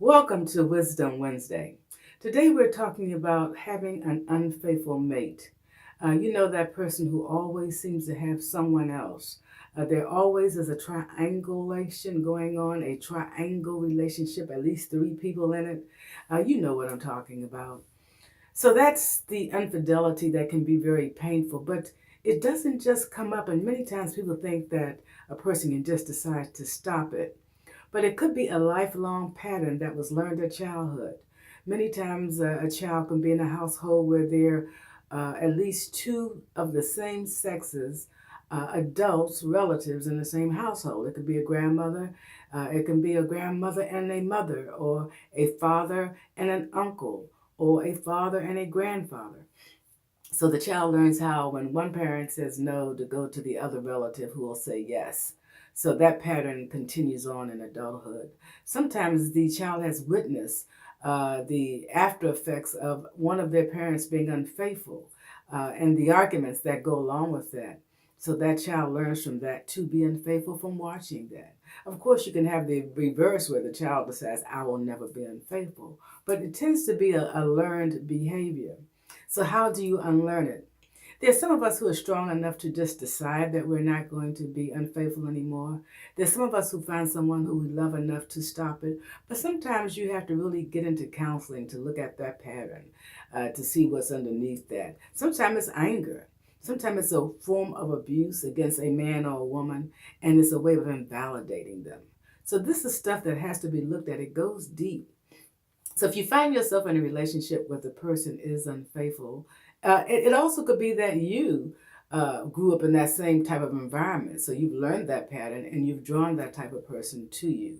Welcome to Wisdom Wednesday. Today we're talking about having an unfaithful mate. You know that person who always seems to have someone else. There always is a triangulation going on, a triangle relationship, at least three people in it. You know what I'm talking about. So that's the infidelity that can be very painful, but it doesn't just come up, and many times people think that a person can just decide to stop it. But it could be a lifelong pattern that was learned at childhood. Many times, a child can be in a household where there are at least two of the same sexes, adults, relatives in the same household. It could be a grandmother, it can be a grandmother and a mother, or a father and an uncle, or a father and a grandfather. So the child learns how, when one parent says no, to go to the other relative who will say yes. So that pattern continues on in adulthood. Sometimes the child has witnessed the after effects of one of their parents being unfaithful and the arguments that go along with that. So that child learns from that to be unfaithful from watching that. Of course, you can have the reverse where the child decides, I will never be unfaithful. But it tends to be a learned behavior. So, how do you unlearn it? There's some of us who are strong enough to just decide that we're not going to be unfaithful anymore. There's some of us who find someone who we love enough to stop it. But sometimes you have to really get into counseling to look at that pattern, to see what's underneath that. Sometimes it's anger. Sometimes it's a form of abuse against a man or a woman, and it's a way of invalidating them. So this is stuff that has to be looked at. It goes deep. So if you find yourself in a relationship where the person is unfaithful, it also could be that you grew up in that same type of environment. So you've learned that pattern and you've drawn that type of person to you.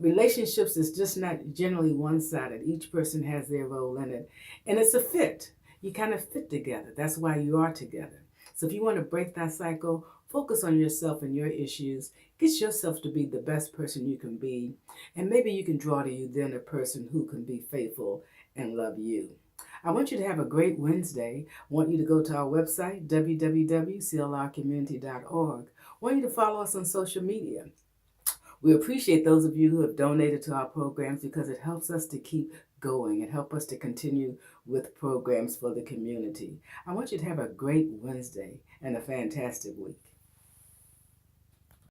Relationships is just not generally one-sided. Each person has their role in it. And it's a fit. You kind of fit together. That's why you are together. So if you want to break that cycle, focus on yourself and your issues. Get yourself to be the best person you can be. And maybe you can draw to you then a person who can be faithful and love you. I want you to have a great Wednesday. I want you to go to our website, www.clrcommunity.org. I want you to follow us on social media. We appreciate those of you who have donated to our programs because it helps us to keep going. It helps us to continue with programs for the community. I want you to have a great Wednesday and a fantastic week.